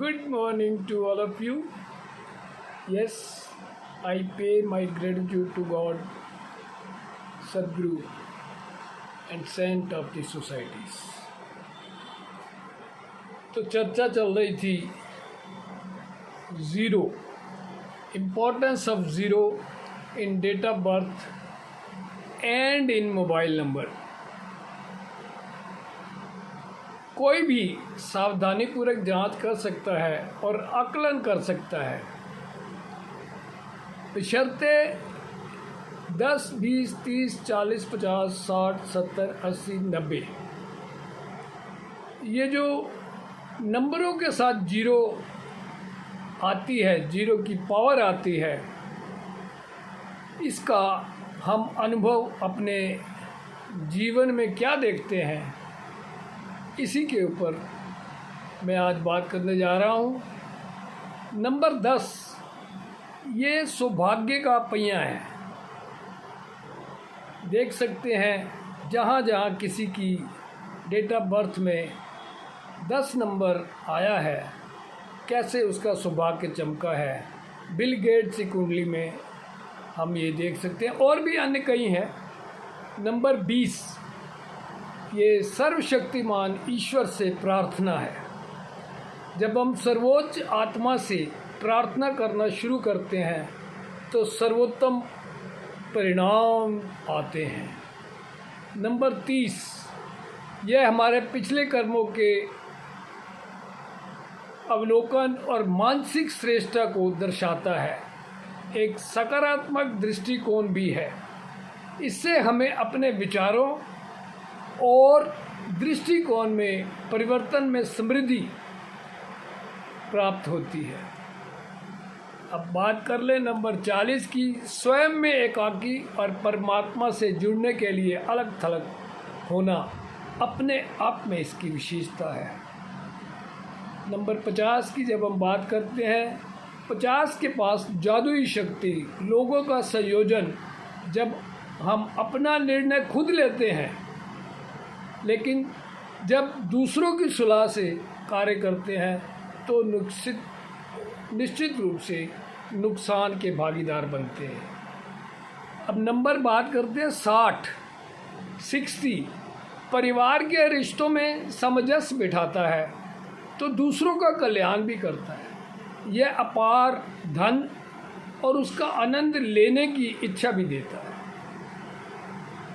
Good morning to all of you. Yes, I pay my gratitude to God, Sadguru, and Saint of the societies. तो चर्चा चल रही थी zero, importance of zero in date of birth and in mobile number. कोई भी सावधानीपूर्वक जांच कर सकता है और आकलन कर सकता है, बशर्ते 10, 20, 30, 40, 50, 60, 70, 80, 90 ये जो नंबरों के साथ जीरो आती है, जीरो की पावर आती है, इसका हम अनुभव अपने जीवन में क्या देखते हैं, इसी के ऊपर मैं आज बात करने जा रहा हूँ। नंबर 10 ये सौभाग्य का पहिया है। देख सकते हैं जहाँ जहाँ किसी की डेट ऑफ बर्थ में 10 नंबर आया है, कैसे उसका सौभाग्य चमका है। बिल गेट्स की कुंडली में हम ये देख सकते हैं, और भी अन्य कई हैं। नंबर 20 ये सर्वशक्तिमान ईश्वर से प्रार्थना है। जब हम सर्वोच्च आत्मा से प्रार्थना करना शुरू करते हैं तो सर्वोत्तम परिणाम आते हैं। नंबर 30 यह हमारे पिछले कर्मों के अवलोकन और मानसिक श्रेष्ठता को दर्शाता है। एक सकारात्मक दृष्टिकोण भी है। इससे हमें अपने विचारों और दृष्टिकोण में परिवर्तन में समृद्धि प्राप्त होती है। अब बात कर लें नंबर 40 की। स्वयं में एकाकी और परमात्मा से जुड़ने के लिए अलग थलग होना अपने आप में इसकी विशेषता है। नंबर 50 की जब हम बात करते हैं, 50 के पास जादुई शक्ति, लोगों का संयोजन। जब हम अपना निर्णय खुद लेते हैं, लेकिन जब दूसरों की सलाह से कार्य करते हैं तो निश्चित रूप से नुकसान के भागीदार बनते हैं। अब नंबर बात करते हैं 60 परिवार के रिश्तों में सामंजस्य बिठाता है तो दूसरों का कल्याण भी करता है। यह अपार धन और उसका आनंद लेने की इच्छा भी देता है।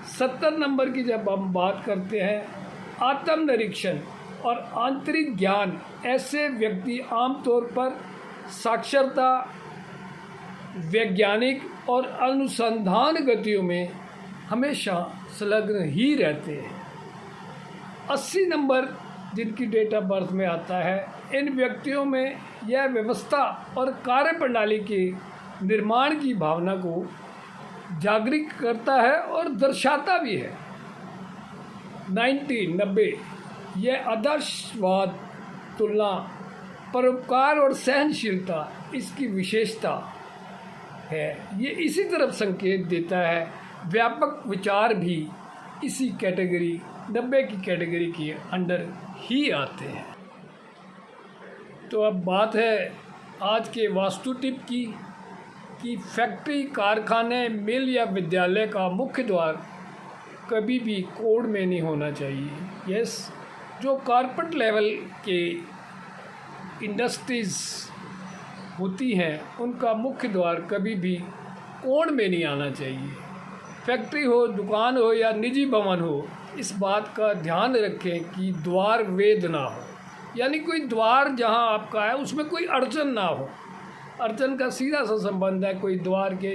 70 नंबर की जब हम बात करते हैं, आत्मनिरीक्षण और आंतरिक ज्ञान। ऐसे व्यक्ति आमतौर पर साक्षरता, वैज्ञानिक और अनुसंधान गतियों में हमेशा संलग्न ही रहते हैं। 80 नंबर जिनकी डेट ऑफ बर्थ में आता है, इन व्यक्तियों में यह व्यवस्था और कार्यप्रणाली के निर्माण की भावना को जागृत करता है और दर्शाता भी है। 90 यह आदर्शवाद, तुलना, परोपकार और सहनशीलता इसकी विशेषता है। ये इसी तरफ संकेत देता है। व्यापक विचार भी इसी कैटेगरी 90 की कैटेगरी के अंडर ही आते हैं। तो अब बात है आज के वास्तु टिप की कि फैक्ट्री, कारखाने, मिल या विद्यालय का मुख्य द्वार कभी भी कोड में नहीं होना चाहिए। यस, जो कॉर्पोरेट लेवल के इंडस्ट्रीज़ होती हैं उनका मुख्य द्वार कभी भी कोड में नहीं आना चाहिए। फैक्ट्री हो, दुकान हो या निजी भवन हो, इस बात का ध्यान रखें कि द्वार वेद ना हो, यानी कोई द्वार जहां आपका है उसमें कोई अड़चन ना हो। अड़चन का सीधा सा संबंध है कोई द्वार के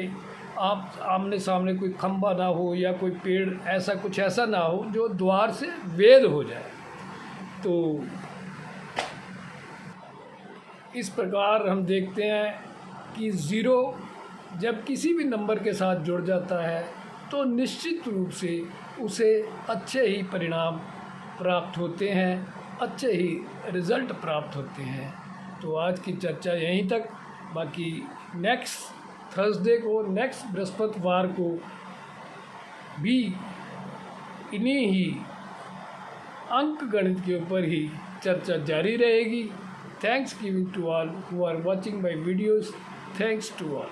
आप आमने सामने कोई खंभा ना हो या कोई पेड़ ऐसा कुछ ऐसा ना हो जो द्वार से वेद हो जाए। तो इस प्रकार हम देखते हैं कि ज़ीरो जब किसी भी नंबर के साथ जुड़ जाता है तो निश्चित रूप से उसे अच्छे ही परिणाम प्राप्त होते हैं, अच्छे ही रिज़ल्ट प्राप्त होते हैं। तो आज की चर्चा यहीं तक। बाकी नेक्स्ट थर्सडे को, नेक्स्ट बृहस्पतिवार को भी इन्हीं ही अंक गणित के ऊपर ही चर्चा जारी रहेगी। Thanks giving to all who are watching my videos. Thanks to all.